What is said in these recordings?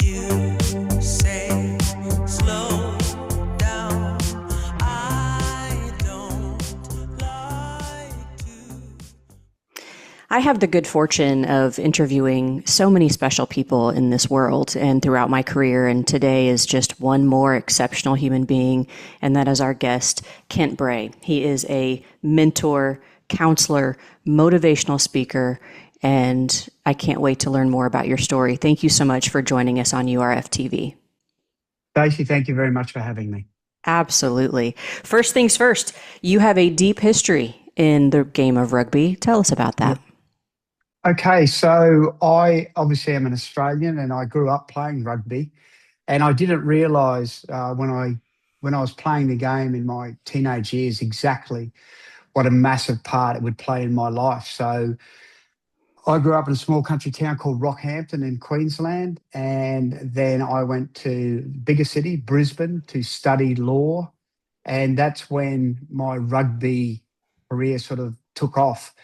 You say slow down. I don't like to. I have the good fortune of interviewing so many special people in this world and throughout my career, and today is just one more exceptional human being, and that is our guest, Kent Bray. He is a mentor, counselor, motivational speaker, and I can't wait to learn more about your story. Thank you so much for joining us on URF TV. Stacey, thank you very much for having me. Absolutely. First things first, you have a deep history in the game of rugby. Tell us about that. Okay, so I obviously am an Australian and I grew up playing rugby, and I didn't realise when I was playing the game in my teenage years exactly what a massive part it would play in my life. So I grew up in a small country town called Rockhampton in Queensland, and then I went to bigger city, Brisbane, to study law, and that's when my rugby career sort of took off.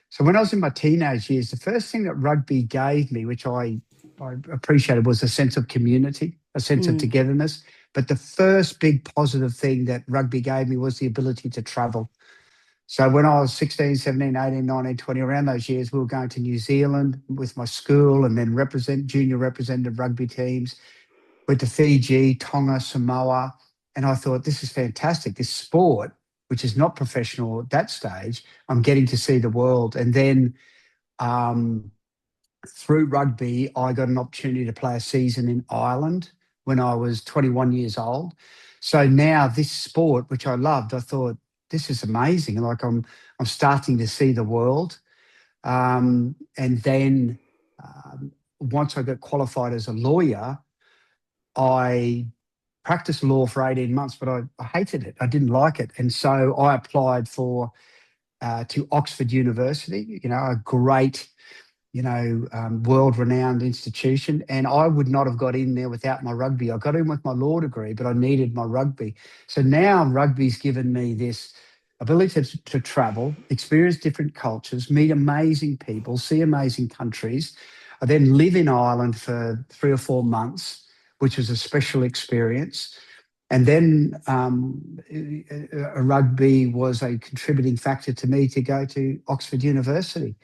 So when I was in my teenage years, the first thing that rugby gave me, which I appreciated, was a sense of community, a sense of togetherness. But the first big positive thing that rugby gave me was the ability to travel. So when I was 16, 17, 18, 19, 20, around those years, we were going to New Zealand with my school and then junior representative rugby teams. Went to Fiji, Tonga, Samoa, and I thought, this is fantastic. This sport, which is not professional at that stage, I'm getting to see the world. And then through rugby, I got an opportunity to play a season in Ireland when I was 21 years old. So now this sport, which I loved, I thought, this is amazing. Like I'm starting to see the world. And then once I got qualified as a lawyer, I practiced law for 18 months, but I hated it. I didn't like it. And so I applied to Oxford University, a great, world-renowned institution. And I would not have got in there without my rugby. I got in with my law degree, but I needed my rugby. So now rugby's given me this ability to travel, experience different cultures, meet amazing people, see amazing countries. I then live in Ireland for 3 or 4 months, which was a special experience. And then rugby was a contributing factor to me to go to Oxford University.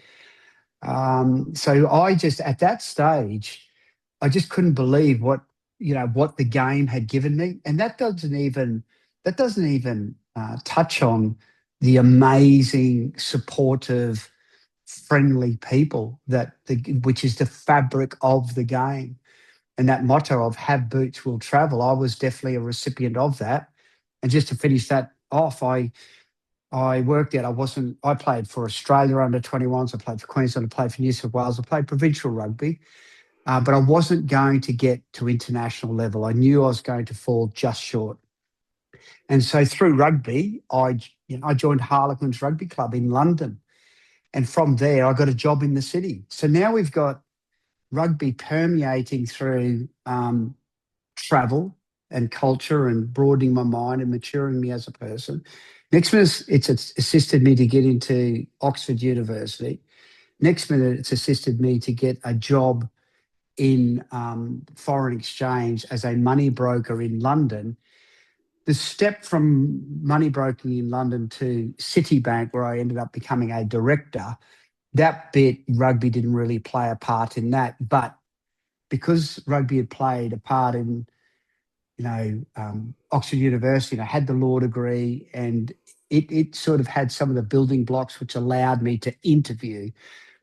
So I just, at that stage, I just couldn't believe what the game had given me. And that doesn't even touch on the amazing, supportive, friendly people which is the fabric of the game. And that motto of have boots, will travel, I was definitely a recipient of that. And just to finish that off, I worked out, I played for Australia under 21s, I played for Queensland, I played for New South Wales, I played provincial rugby, but I wasn't going to get to international level. I knew I was going to fall just short. And so through rugby, I joined Harlequins Rugby Club in London. And from there, I got a job in the city. So now we've got rugby permeating through travel and culture and broadening my mind and maturing me as a person. Next minute, it's assisted me to get into Oxford University. Next minute, it's assisted me to get a job in foreign exchange as a money broker in London. The step from money broking in London to Citibank, where I ended up becoming a director, that bit, rugby didn't really play a part in that. But because rugby had played a part in, Oxford University, and I had the law degree, and it sort of had some of the building blocks which allowed me to interview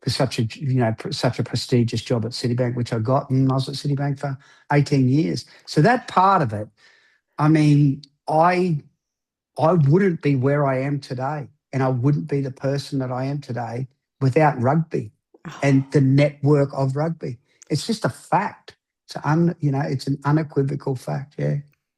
for such a prestigious job at Citibank, which I got, and I was at Citibank for 18 years. So that part of it, I mean, I wouldn't be where I am today, and I wouldn't be the person that I am today without rugby and the network of rugby. It's just a fact. It's an unequivocal fact. Yeah.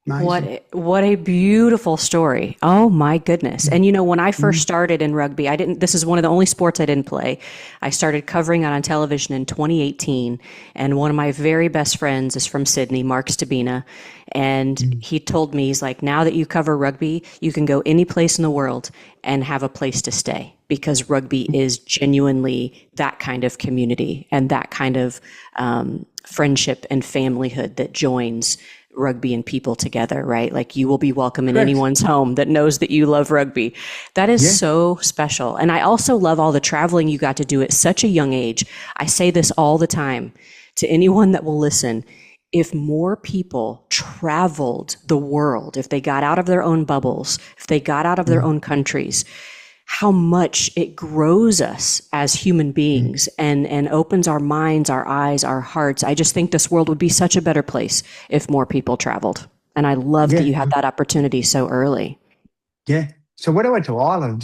Amazing. What a beautiful story. Oh my goodness. And when I first started in rugby, this is one of the only sports I didn't play. I started covering it on television in 2018. And one of my very best friends is from Sydney, Mark Stabina. And he told me, he's like, now that you cover rugby, you can go any place in the world and have a place to stay, because rugby is genuinely that kind of community and that kind of friendship and familyhood that joins rugby and people together, right? Like you will be welcome in Correct. anyone's home that knows that you love rugby. That is Yeah. so special. And I also love all the traveling you got to do at such a young age. I say this all the time to anyone that will listen. If more people traveled the world, if they got out of their own bubbles, if they got out of their own countries, how much it grows us as human beings and opens our minds, our eyes, our hearts. I just think this world would be such a better place if more people traveled. And I love that Yeah. you had that opportunity so early. Yeah. So when I went to Ireland,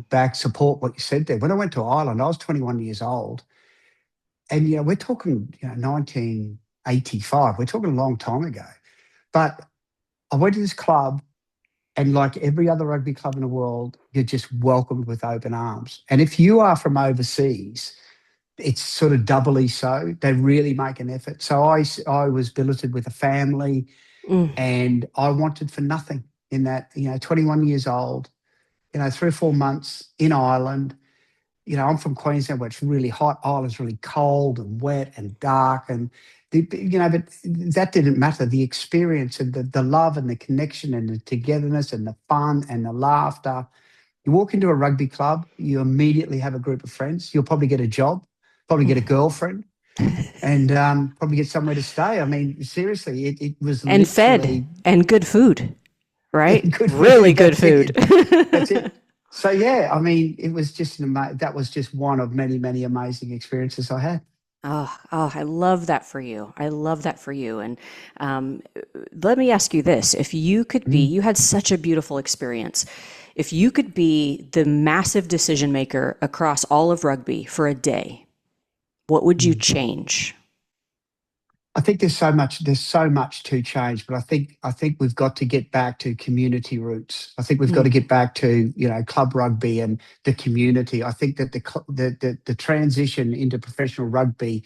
back support what you said there. When I went to Ireland, I was 21 years old, and we're talking 1985. We're talking a long time ago. But I went to this club, and like every other rugby club in the world, you're just welcomed with open arms. And if you are from overseas, it's sort of doubly so. They really make an effort. So I was billeted with a family, Mm. and I wanted for nothing in that, 21 years old, 3 or 4 months in Ireland. I'm from Queensland where it's really hot. Ireland's really cold and wet and dark. And, but that didn't matter. The experience and the love and the connection and the togetherness and the fun and the laughter. You walk into a rugby club, you immediately have a group of friends. You'll probably get a job, probably get a girlfriend, and probably get somewhere to stay. I mean, seriously, it was And literally fed and good food, right? good Really food. good That's food. it. That's it. So yeah, I mean, it was just that was just one of many, many amazing experiences I had. Oh, I love that for you. I love that for you. And um, let me ask you this. If you could be, Mm, you had such a beautiful experience. If you could be the massive decision maker across all of rugby for a day, what would you mm. change? I think there's so much to change, but I think we've got to get back to community roots. I think we've got to Mm, get back to club rugby and the community. I think that the transition into professional rugby,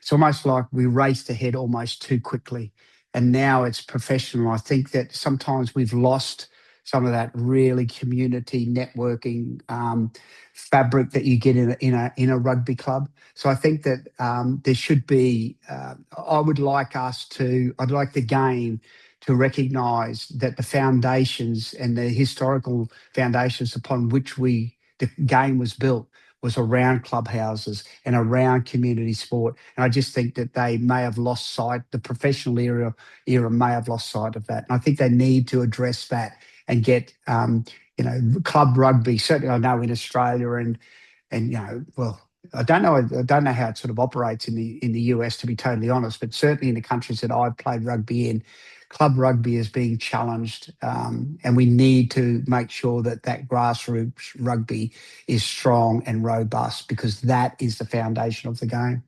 it's almost like we raced ahead almost too quickly, and now it's professional. I think that sometimes we've lost some of that really community networking fabric that you get in a rugby club. So I think that there should be. I'd like the game to recognise that the foundations and the historical foundations upon which the game was built was around clubhouses and around community sport. And I just think that they may have lost sight, the professional era may have lost sight of that. And I think they need to address that and get, club rugby. Certainly I know in Australia and well, I don't know how it sort of operates in the US, to be totally honest, but certainly in the countries that I've played rugby in, club rugby is being challenged, and we need to make sure that grassroots rugby is strong and robust, because that is the foundation of the game.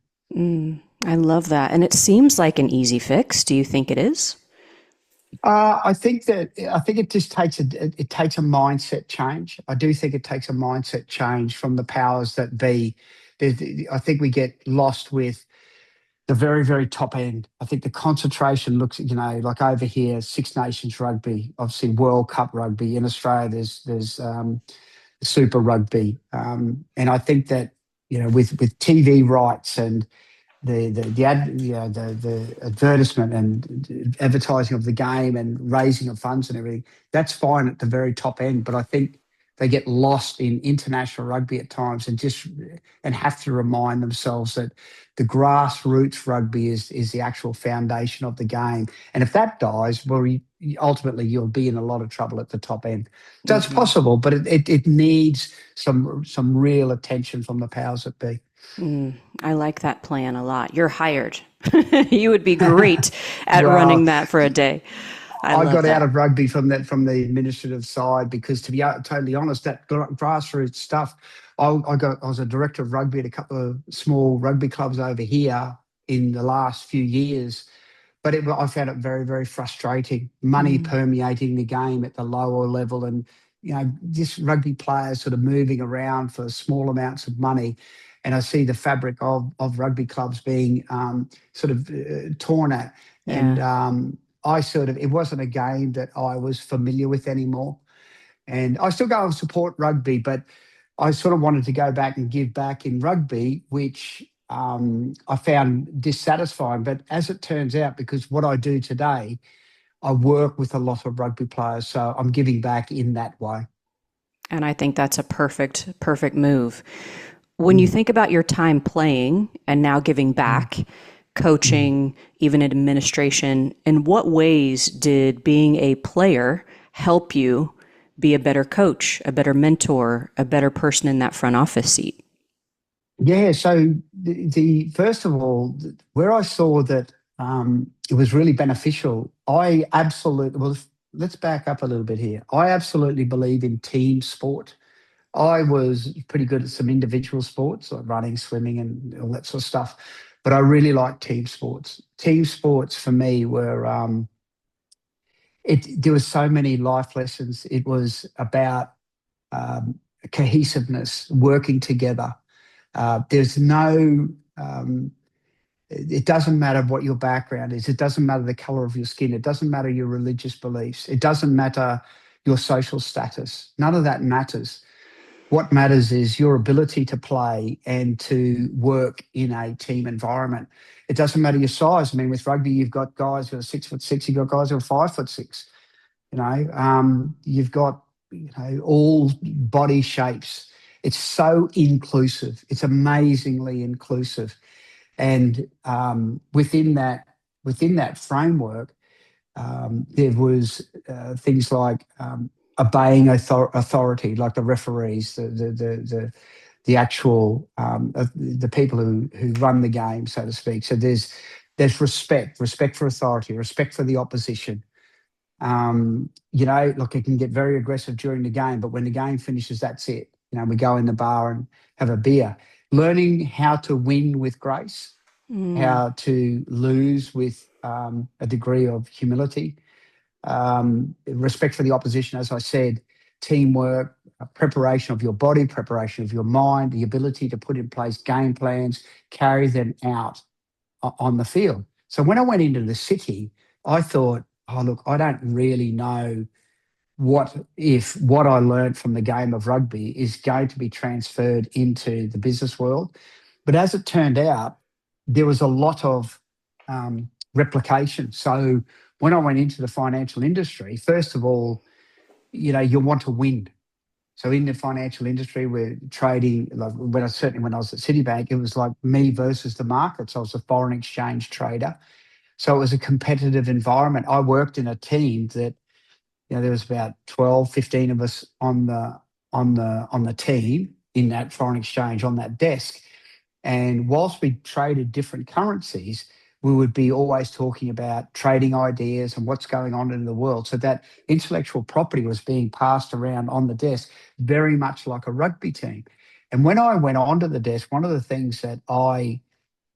I love that. And it seems like an easy fix. Do you think it is? I think it just takes a mindset change. I do think it takes a mindset change from the powers that be. I think we get lost with the very, very top end. I think the concentration looks, like over here, Six Nations rugby, obviously World Cup rugby. In Australia, there's Super Rugby, and I think that with TV rights and the advertisement and advertising of the game and raising of funds and everything, that's fine at the very top end. But I think they get lost in international rugby at times, and have to remind themselves that the grassroots rugby is the actual foundation of the game. And if that dies, well, ultimately you'll be in a lot of trouble at the top end. So it's Hmm. possible, but it needs some real attention from the powers that be. I like that plan a lot. You're hired. You would be great at running Well, that for a day. I I love got out that. of rugby from the administrative side, because, to be totally honest, that grassroots stuff. I was a director of rugby at a couple of small rugby clubs over here in the last few years, but I found it very, very frustrating. Money Mm, permeating the game at the lower level, and just rugby players sort of moving around for small amounts of money. And I see the fabric of rugby clubs being sort of torn at. And yeah. it wasn't a game that I was familiar with anymore. And I still go and support rugby, but I sort of wanted to go back and give back in rugby, which I found dissatisfying. But as it turns out, because what I do today, I work with a lot of rugby players, so I'm giving back in that way. And I think that's a perfect move. When you think about your time playing and now giving back, coaching, even administration, in what ways did being a player help you be a better coach, a better mentor, a better person in that front office seat? Yeah, so the first of all, where I saw that it was really beneficial, I absolutely, well, let's back up a little bit here. I absolutely believe in team sport. I was pretty good at some individual sports like running, swimming, and all that sort of stuff. But I really like team sports. Team sports for me were there was so many life lessons. It was about cohesiveness, working together. There's no it doesn't matter what your background is. It doesn't matter the color of your skin. It doesn't matter your religious beliefs. It doesn't matter your social status. None of that matters. What matters is your ability to play and to work in a team environment. It doesn't matter your size. I mean, with rugby, you've got guys who are 6'6", you've got guys who are 5'6". You've got all body shapes. It's so inclusive. It's amazingly inclusive, and within that framework, there was things like obeying authority, like the referees, the actual the people who run the game, so to speak. So there's respect for authority, respect for the opposition. Look, it can get very aggressive during the game, but when the game finishes, that's it. We go in the bar and have a beer. Learning how to win with grace, how to lose with a degree of humility, respect for the opposition, as I said, teamwork, preparation of your body, preparation of your mind, the ability to put in place game plans, carry them out on the field. So when I went into the city, I thought, oh, look, I don't really know what I learned from the game of rugby is going to be transferred into the business world. But as it turned out, there was a lot of replication. So when I went into the financial industry, first of all, you want to win. So in the financial industry, we're trading, like when I was at Citibank, it was like me versus the markets. I was a foreign exchange trader. So it was a competitive environment. I worked in a team that, there was about 12, 15 of us on the team in that foreign exchange on that desk. And whilst we traded different currencies, we would be always talking about trading ideas and what's going on in the world. So that intellectual property was being passed around on the desk, very much like a rugby team. And when I went onto the desk, one of the things that I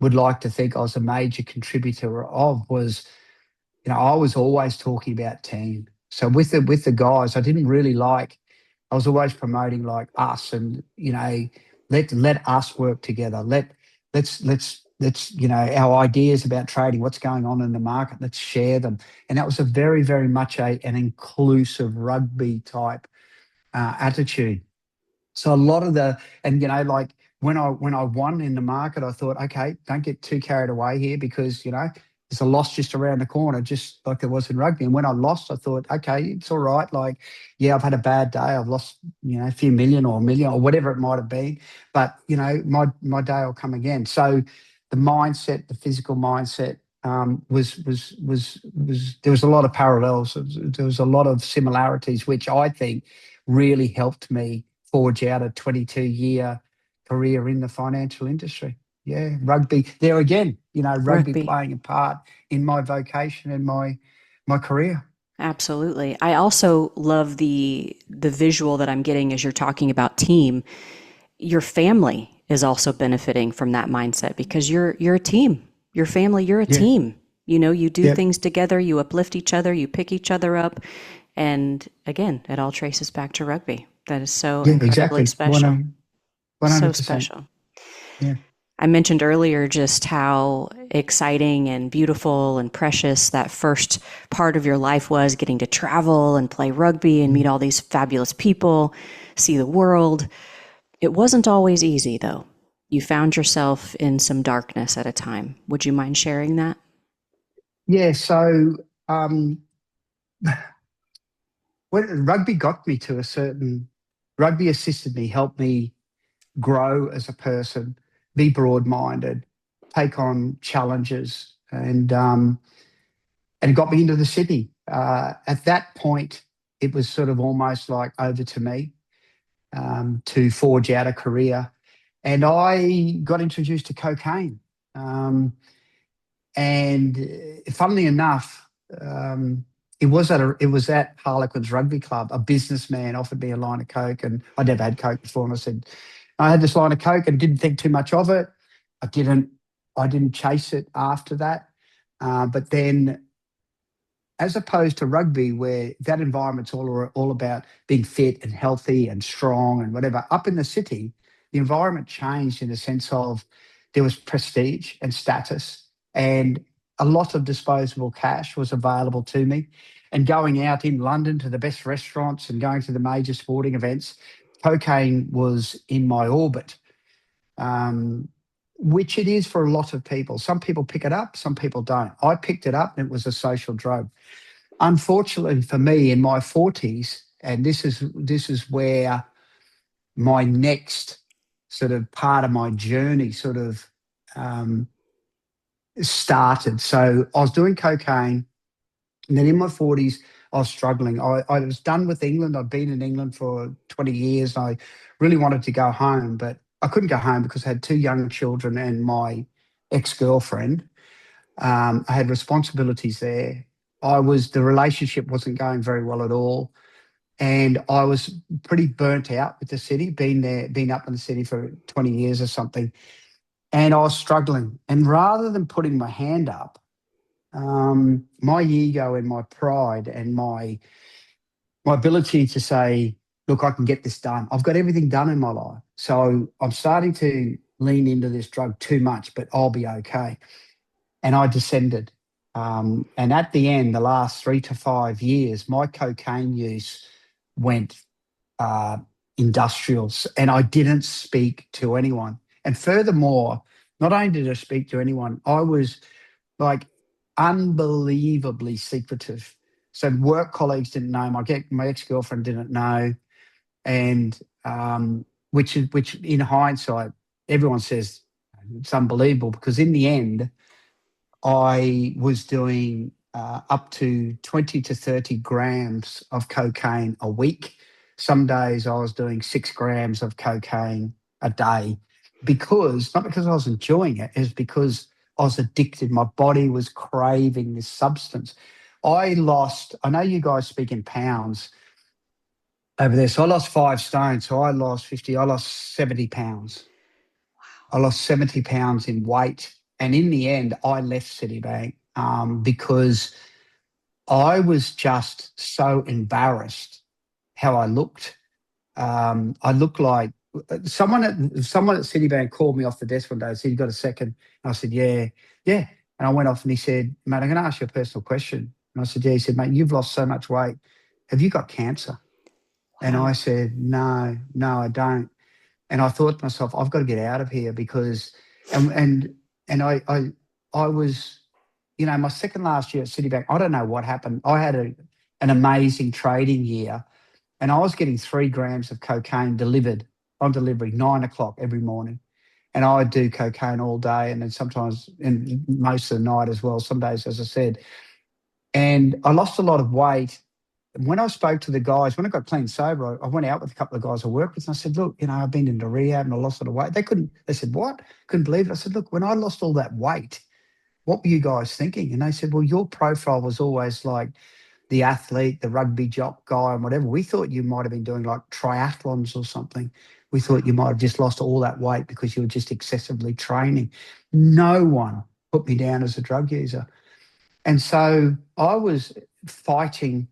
would like to think I was a major contributor of was, I was always talking about team. So with the guys, I didn't really I was always promoting like us and, let us work together. Let's our ideas about trading, what's going on in the market, let's share them. And that was a very, very much an inclusive rugby type attitude. So a lot of like when I won in the market, I thought, okay, don't get too carried away here because, there's a loss just around the corner, just like there was in rugby. And when I lost, I thought, okay, it's all right. Like, yeah, I've had a bad day. I've lost, a few million or a million or whatever it might have been. But, my day will come again. So the mindset, the physical mindset was there was a lot of parallels. There was a lot of similarities, which I think really helped me forge out a 22-year career in the financial industry. Yeah, rugby. There again, rugby playing a part in my vocation and my career. Absolutely. I also love the visual that I'm getting as you're talking about team. Your family is also benefiting from that mindset because you're a team. Your family, you're a team. You do things together, you uplift each other, you pick each other up. And again, it all traces back to rugby. That is so incredibly special. 100%. So special. Yeah. I mentioned earlier just how exciting and beautiful and precious that first part of your life was, getting to travel and play rugby and meet all these fabulous people, see the world. It wasn't always easy, though. You found yourself in some darkness at a time. Would you mind sharing that? Yeah, so when rugby got me to a certain, rugby assisted me, helped me grow as a person, be broad-minded, take on challenges, and got me into the city. At that point, it was sort of almost like over to me to forge out a career, and I got introduced to cocaine. Um, and funnily enough, it was at Harlequins Rugby Club. A businessman offered me a line of coke, and I never had coke before. And I said, I had this line of coke and didn't think too much of it. I didn't chase it after that. But then, as opposed to rugby, where that environment's all about being fit and healthy and strong and whatever, up in the city, the environment changed in the sense of there was prestige and status, and a lot of disposable cash was available to me. And going out in London to the best restaurants and going to the major sporting events, cocaine was in my orbit, which it is for a lot of people. Some people pick it up, some people don't. I picked it up and it was a social drug. Unfortunately for me, in my 40s, and this is where my next sort of part of my journey sort of started. So I was doing cocaine, and then in my 40s, I was struggling. I was done with England. I'd been in England for 20 years. I really wanted to go home, but I couldn't go home because I had two young children and my ex-girlfriend. I had responsibilities there. The relationship wasn't going very well at all. And I was pretty burnt out with the city, been up in the city for 20 years or something. And I was struggling. And rather than putting my hand up, my ego and my pride and my ability to say, look, I can get this done. I've got everything done in my life. So I'm starting to lean into this drug too much, but I'll be okay. And I descended. And at the end, the last 3 to 5 years, my cocaine use went industrial, and I didn't speak to anyone. And furthermore, not only did I speak to anyone, I was like unbelievably secretive. So work colleagues didn't know, my ex-girlfriend didn't know, and which in hindsight, everyone says it's unbelievable, because in the end, I was doing up to 20 to 30 grams of cocaine a week. Some days I was doing 6 grams of cocaine a day, not because I was enjoying it, it was because I was addicted. My body was craving this substance. I know you guys speak in pounds over there, so I lost 5 stone. So I lost 70 pounds. I lost 70 pounds in weight. And in the end, I left Citibank because I was just so embarrassed how I looked. I looked like someone at Citibank called me off the desk one day and said, "You got a second?" And I said, "Yeah, yeah." And I went off and he said, "Mate, I'm going to ask you a personal question." And I said, "Yeah." He said, "Mate, you've lost so much weight. Have you got cancer?" Wow. And I said, "No, I don't." And I thought to myself, I've got to get out of here because, and I was, my second last year at Citibank, I don't know what happened. I had an amazing trading year, and I was getting 3 grams of cocaine delivered on delivery, 9 o'clock every morning. And I would do cocaine all day, and then sometimes in most of the night as well, some days, as I said. And I lost a lot of weight. When I spoke to the guys, when I got clean sober, I went out with a couple of guys I worked with, and I said, "Look, I've been into rehab and I lost a lot of weight." They said, "What?" Couldn't believe it. I said, "Look, when I lost all that weight, what were you guys thinking?" And they said, "Well, your profile was always like the athlete, the rugby jock guy and whatever. We thought you might have been doing like triathlons or something. We thought you might have just lost all that weight because you were just excessively training." No one put me down as a drug user. And so I was fighting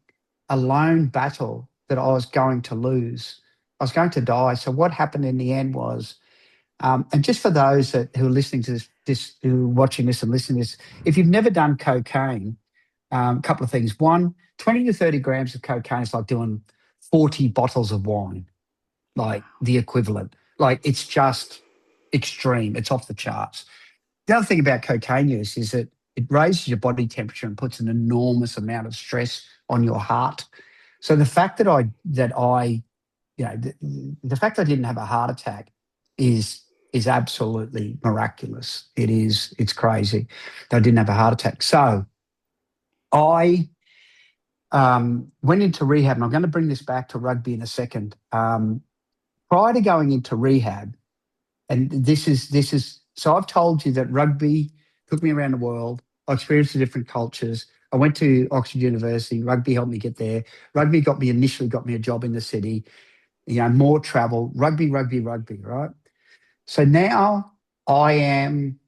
a lone battle that I was going to lose. I was going to die. So what happened in the end was, and just for those who are listening to who are watching this and listening to this, if you've never done cocaine, a couple of things. One, 20 to 30 grams of cocaine is like doing 40 bottles of wine, like the equivalent. Like it's extreme. It's off the charts. The other thing about cocaine use is that it raises your body temperature and puts an enormous amount of stress on your heart. So the fact that the fact I didn't have a heart attack is absolutely miraculous. It's crazy that I didn't have a heart attack. So I went into rehab, and I'm going to bring this back to rugby in a second. Prior to going into rehab, and this is so I've told you that rugby took me around the world. I experienced the different cultures. I went to Oxford University. Rugby helped me get there. Rugby initially got me a job in the city. More travel. Rugby, right? So now I am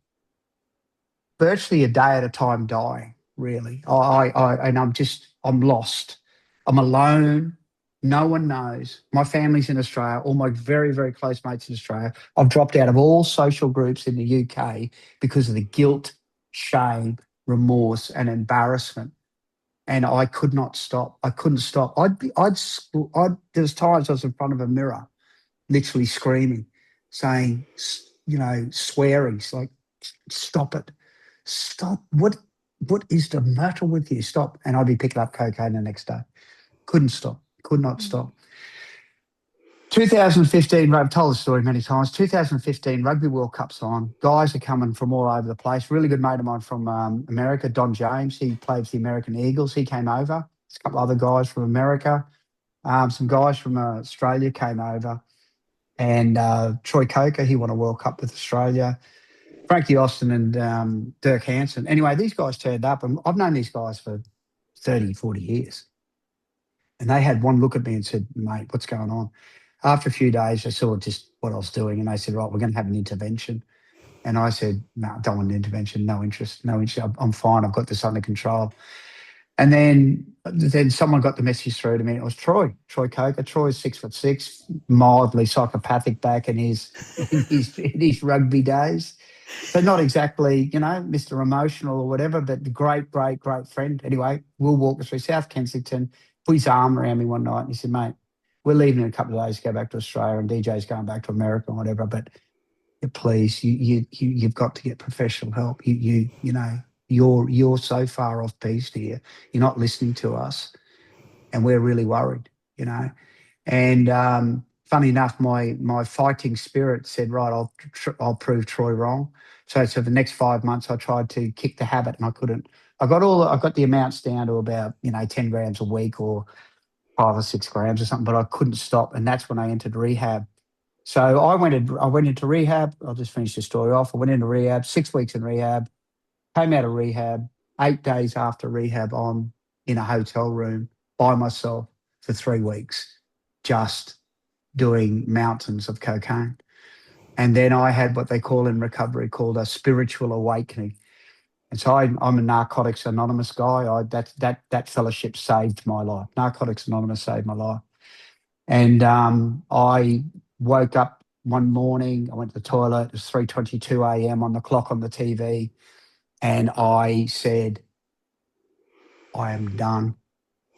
virtually a day at a time dying, really. I'm lost. I'm alone. No one knows. My family's in Australia, all my very, very close mates in Australia. I've dropped out of all social groups in the UK because of the guilt, shame, remorse, and embarrassment. And I could not stop. I couldn't stop. There's times I was in front of a mirror, literally screaming, saying, swearing, like, stop it. Stop. What is the matter with you? Stop. And I'd be picking up cocaine the next day. Couldn't stop. Could not stop. 2015, I've told the story many times. 2015, Rugby World Cup's on. Guys are coming from all over the place. Really good mate of mine from America, Don James. He played for the American Eagles. He came over. There's a couple other guys from America. Some guys from Australia came over. And Troy Coker, he won a World Cup with Australia. Frankie Austin and Dirk Hansen. Anyway, these guys turned up, and I've known these guys for 30, 40 years. And they had one look at me and said, mate, what's going on? After a few days, they saw just what I was doing, and they said, right, we're going to have an intervention. And I said, no, I don't want an intervention, no interest. I'm fine, I've got this under control. And then someone got the message through to me. It was Troy Coker. Troy's 6'6", mildly psychopathic back in his rugby days. So not exactly, Mr. Emotional or whatever, but great, great, great friend. Anyway, we'll walk us through South Kensington, put his arm around me one night, and he said, mate, we're leaving in a couple of days to go back to Australia, and DJ's going back to America or whatever, but please, you've got to get professional help. You're so far off piste here. You're not listening to us, and we're really worried, And funny enough, my fighting spirit said, right, I'll prove Troy wrong. So the next 5 months, I tried to kick the habit, and I couldn't. I got the amounts down to about 10 grams a week or 5 or 6 grams or something, but I couldn't stop, and that's when I entered rehab. So I went into rehab. I'll just finish the story off. I went into rehab, 6 weeks in rehab, came out of rehab, 8 days after rehab, I'm in a hotel room by myself for 3 weeks, just doing mountains of cocaine. And then I had what they call in recovery called a spiritual awakening. And so I'm a Narcotics Anonymous guy. That fellowship saved my life. Narcotics Anonymous saved my life. And I woke up one morning, I went to the toilet, it was 3:22 a.m. on the clock on the TV, and I said, I am done.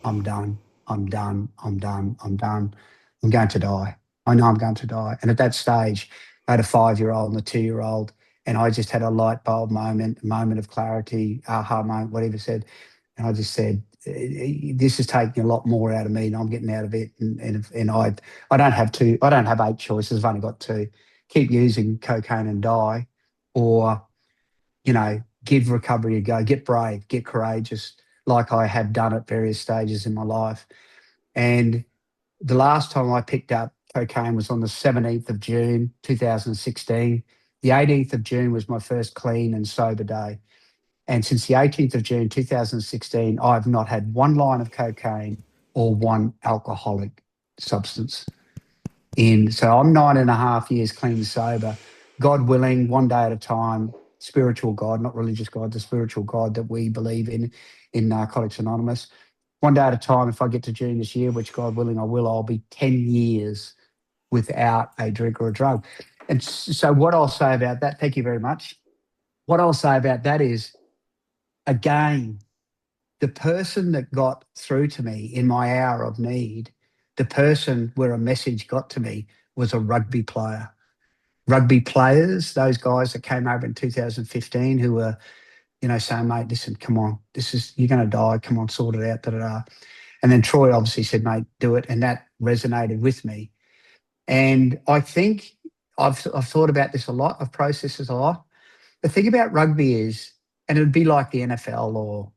I'm done. I'm done. I'm done. I'm done. I'm going to die. I know I'm going to die. And at that stage, I had a 5-year-old and a 2-year-old, and I just had a light bulb moment, a moment of clarity, aha moment, whatever it said. And I just said, this is taking a lot more out of me, and I'm getting out of it. And I don't have 8 choices. I've only got 2. Keep using cocaine and die, or, give recovery a go. Get brave, get courageous, like I had done at various stages in my life. And the last time I picked up cocaine was on the 17th of June, 2016. The 18th of June was my first clean and sober day. And since the 18th of June, 2016, I've not had one line of cocaine or one alcoholic substance in. So I'm 9.5 years clean and sober. God willing, one day at a time, spiritual God, not religious God, the spiritual God that we believe in Narcotics Anonymous. One day at a time, if I get to June this year, which God willing I will, I'll be 10 years without a drink or a drug. And so what I'll say about that, thank you very much. What I'll say about that is, again, the person that got through to me in my hour of need, the person where a message got to me was a rugby player. rugby players, those guys that came over in 2015 who were, saying, mate, listen, come on, you're going to die. Come on, sort it out, da, da, da. And then Troy obviously said, mate, do it. And that resonated with me. And I think I've thought about this a lot. I've processed this a lot. The thing about rugby is, and it would be like the NFL or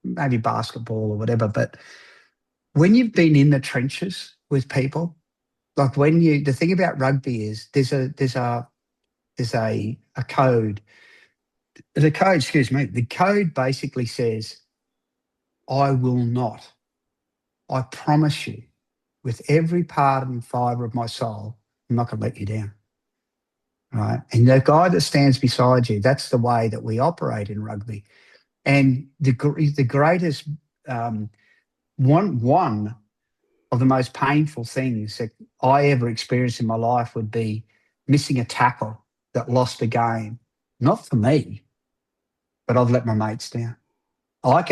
maybe basketball or whatever, but when you've been in the trenches with people, like the thing about rugby is there's a code. The code, excuse me, the code basically says, I will not, I promise you, with every part and fibre of my soul, I'm not going to let you down. Right? And the guy that stands beside you, that's the way that we operate in rugby. And the greatest, one of the most painful things that I ever experienced in my life would be missing a tackle that lost a game. Not for me, but I've let my mates down. I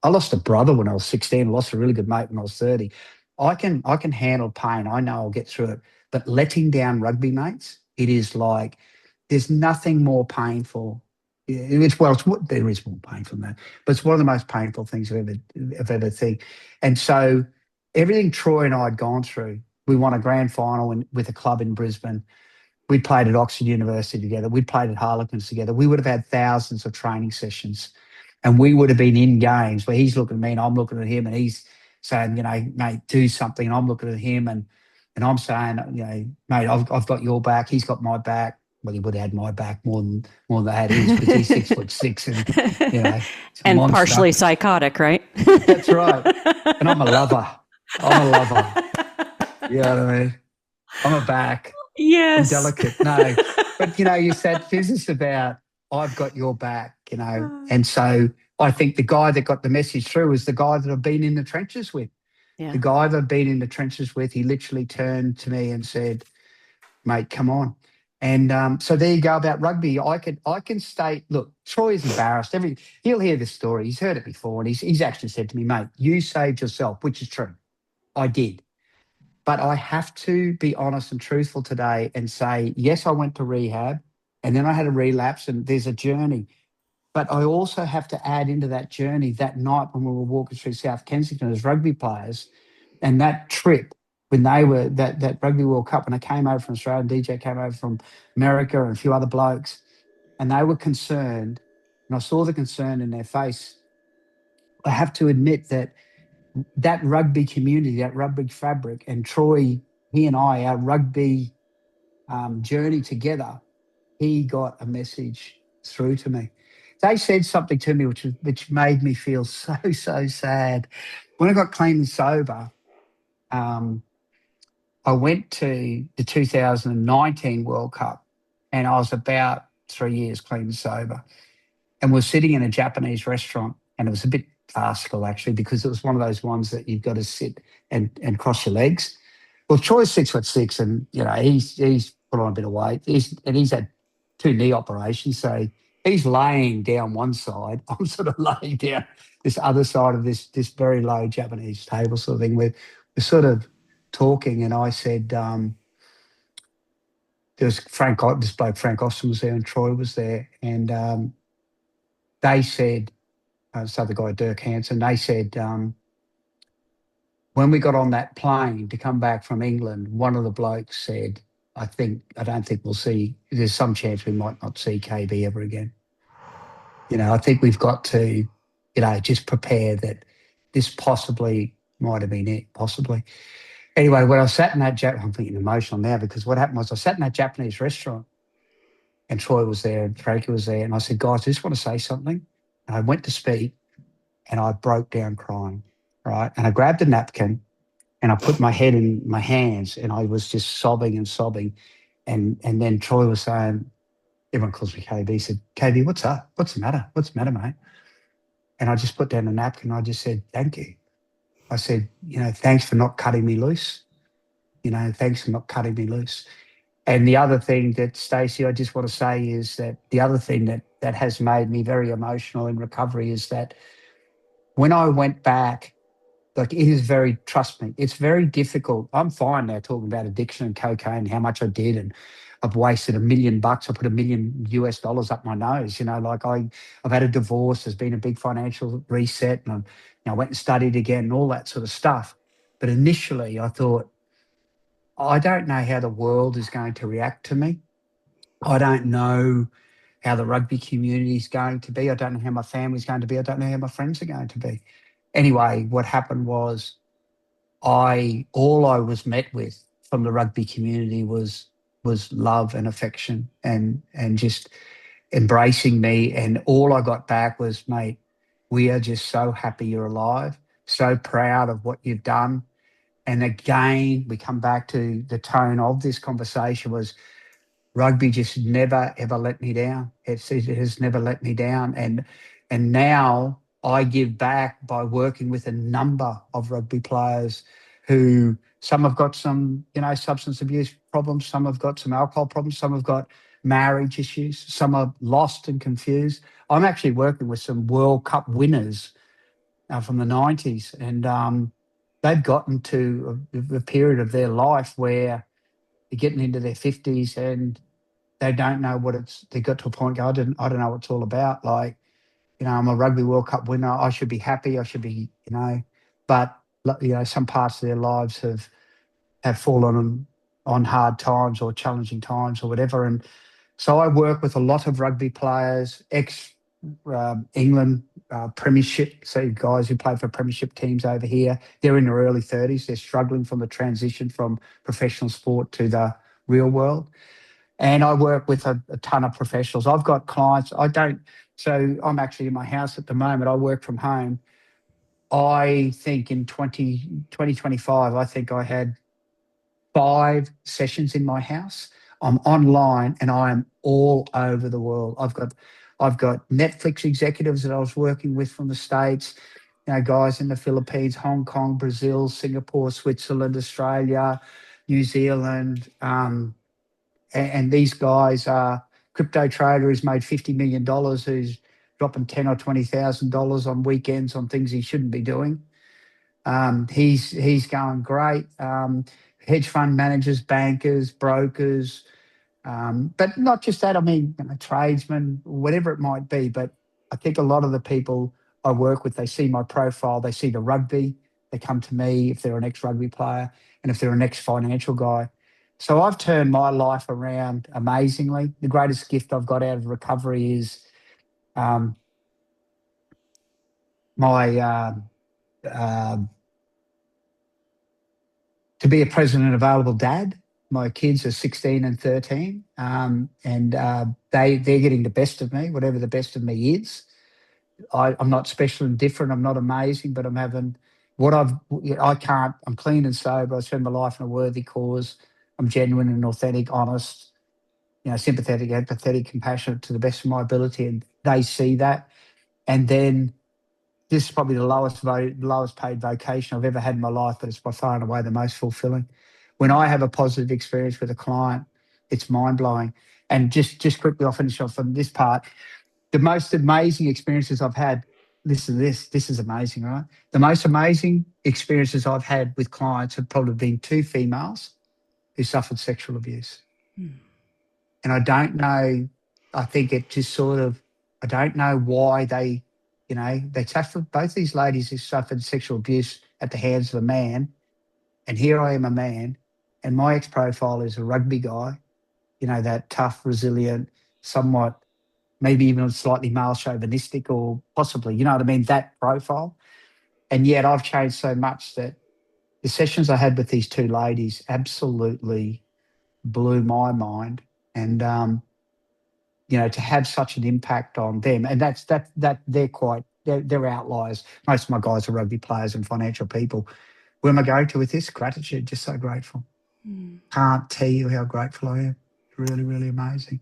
lost a brother when I was 16, I lost a really good mate when I was 30. I can handle pain. I know I'll get through it. But letting down rugby mates, it is like there's nothing more painful. There is more painful than that, but it's one of the most painful things I've ever seen. And so everything Troy and I had gone through, we won a grand final with a club in Brisbane. We played at Oxford University together. We played at Harlequins together. We would have had thousands of training sessions, and we would have been in games where he's looking at me and I'm looking at him, and he's saying, mate, do something. And I'm looking at him and I'm saying, mate, I've got your back. He's got my back. Well, he would have had my back more than they had his, because he's 6'6" and and partially psychotic, right? That's right. And I'm a lover. You know what I mean? I'm a back. Yes. I'm delicate. No, but you said business about I've got your back. And so I think the guy that got the message through is the guy that I've been in the trenches with. Yeah. The guy that I've been in the trenches with, he literally turned to me and said, mate, come on. And so there you go about rugby. I can state, look, Troy is embarrassed. He'll hear this story. He's heard it before, and he's actually said to me, mate, you saved yourself, which is true. I did. But I have to be honest and truthful today and say, yes, I went to rehab, and then I had a relapse, and there's a journey. But I also have to add into that journey that night when we were walking through South Kensington as rugby players, and that trip when they were that Rugby World Cup, when I came over from Australia, and DJ came over from America and a few other blokes, and they were concerned, and I saw the concern in their face. I have to admit that rugby community, that rugby fabric, and Troy, he and I, our rugby journey together, he got a message through to me. They said something to me which made me feel so sad. When I got clean and sober, I went to the 2019 World Cup, and I was about 3 years clean and sober, and we're sitting in a Japanese restaurant, and it was a bit farcical actually, because it was one of those ones that you've got to sit and cross your legs. Well, Troy's 6'6", and he's put on a bit of weight. He's had 2 knee operations, so he's laying down one side. I'm sort of laying down this other side of this very low Japanese table sort of thing. We're sort of talking, and I said, there was this bloke, Frank Austin was there, and Troy was there, and they said, so the guy Dirk Hansen, they said, when we got on that plane to come back from England, one of the blokes said, I don't think we'll see, there's some chance we might not see KB ever again. I think we've got to, just prepare that this possibly might have been it, possibly. Anyway, when I sat in that, I'm thinking emotional now, because what happened was I sat in that Japanese restaurant, and Troy was there and Frankie was there, and I said, guys, I just want to say something. And I went to speak, and I broke down crying, right? And I grabbed a napkin, and I put my head in my hands, and I was just sobbing and sobbing. And then Troy was saying, everyone calls me KB, he said, KB, what's up? What's the matter? What's the matter, mate? And I just put down a napkin, and I just said, thank you. I said, thanks for not cutting me loose. Thanks for not cutting me loose. And the other thing that, Stacey, I just want to say is that the other thing that has made me very emotional in recovery is that when I went back, like, it is trust me, it's very difficult. I'm fine now talking about addiction and cocaine, how much I did. And I've wasted $1 million. I put $1 million US up my nose. Like I've had a divorce. There's been a big financial reset, and I went and studied again and all that sort of stuff. But initially I thought, I don't know how the world is going to react to me. I don't know how the rugby community is going to be. I don't know how my family's going to be. I don't know how my friends are going to be. Anyway, what happened was all I was met with from the rugby community was love and affection and just embracing me. And all I got back was, mate, we are just so happy you're alive, so proud of what you've done. And again, we come back to the tone of this conversation was rugby just never, ever let me down. It has never let me down. And now I give back by working with a number of rugby players who some have got some, substance abuse problems, some have got some alcohol problems, some have got marriage issues, some are lost and confused. I'm actually working with some World Cup winners from the 90s, and they've gotten to a period of their life where they're getting into their 50s and they don't know they got to a point, I don't know what it's all about. Like, I'm a Rugby World Cup winner. I should be happy. I should be, but, some parts of their lives have fallen on hard times or challenging times or whatever. And so I work with a lot of rugby players, England premiership, so guys who play for premiership teams over here. They're in their early 30s. They're struggling from the transition from professional sport to the real world. And I work with a ton of professionals. I've got clients. So I'm actually in my house at the moment. I work from home. I think in 2025, I think I had 5 sessions in my house. I'm online and I am all over the world. I've got Netflix executives that I was working with from the States, guys in the Philippines, Hong Kong, Brazil, Singapore, Switzerland, Australia, New Zealand, and these guys are crypto trader who's made $50 million, who's dropping $10,000 or $20,000 on weekends on things he shouldn't be doing. He's going great. Hedge fund managers, bankers, brokers, but not just that. I mean, tradesmen, whatever it might be. But I think a lot of the people I work with, they see my profile, they see the rugby, they come to me if they're an ex-rugby player and if they're an ex-financial guy. So I've turned my life around amazingly. The greatest gift I've got out of recovery is to be a present and available dad. My kids are 16 and 13, and they're getting the best of me, whatever the best of me is. I'm not special and different. I'm not amazing, but I'm having I'm clean and sober. I spend my life in a worthy cause. I'm genuine and authentic, honest, sympathetic, empathetic, compassionate to the best of my ability, and they see that. And then this is probably the lowest paid vocation I've ever had in my life, but it's by far and away the most fulfilling. When I have a positive experience with a client, it's mind-blowing. And just quickly, I'll finish off on this part. The most amazing experiences I've had, listen to this, this is amazing, right? The most amazing experiences I've had with clients have probably been 2 females who suffered sexual abuse. And I don't know, I think it just sort of, I don't know why they suffered, both these ladies who suffered sexual abuse at the hands of a man. And here I am a man, and my ex-profile is a rugby guy, that tough, resilient, somewhat, maybe even slightly male chauvinistic or possibly, that profile. And yet I've changed so much that the sessions I had with these 2 ladies absolutely blew my mind. And, to have such an impact on them, and they're outliers. Most of my guys are rugby players and financial people. Where am I going to with this? Gratitude, just so grateful. Can't tell you how grateful I am. Really, really amazing.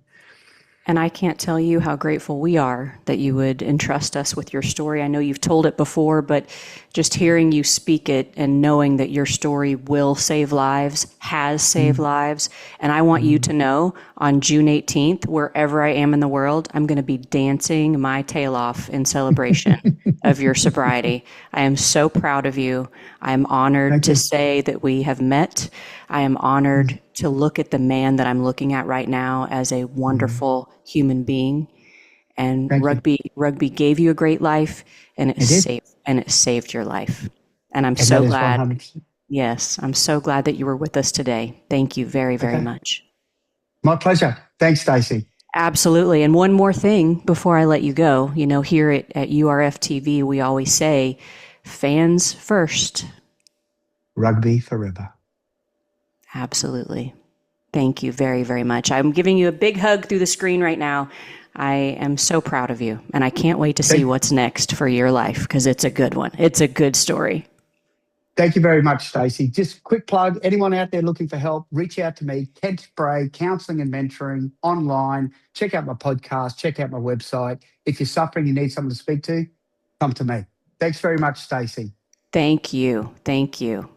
And I can't tell you how grateful we are that you would entrust us with your story. I know you've told it before, but just hearing you speak it and knowing that your story will save lives, has saved lives. And I want you to know on June 18th, wherever I am in the world, I'm going to be dancing my tail off in celebration of your sobriety. I am so proud of you. I am honored to say that we have met. I am honored to look at the man that I'm looking at right now as a wonderful human being. And Thank you. rugby gave you a great life, and It did. it saved your life. And I'm And so that is glad. 100%. Yes, I'm so glad that you were with us today. Thank you very, very Okay. much. My pleasure. Thanks, Stacey. Absolutely. And one more thing before I let you go. You know, here at URF TV, we always say, fans first. Rugby forever. Absolutely. Thank you very, very much. I'm giving you a big hug through the screen right now. I am so proud of you, and I can't wait to see what's next for your life, because it's a good one. It's a good story. Thank you very much, Stacey. Just quick plug, anyone out there looking for help, reach out to me, Kent Bray, Counselling and Mentoring online. Check out my podcast, check out my website. If you're suffering, you need someone to speak to, come to me. Thanks very much, Stacey. Thank you. Thank you.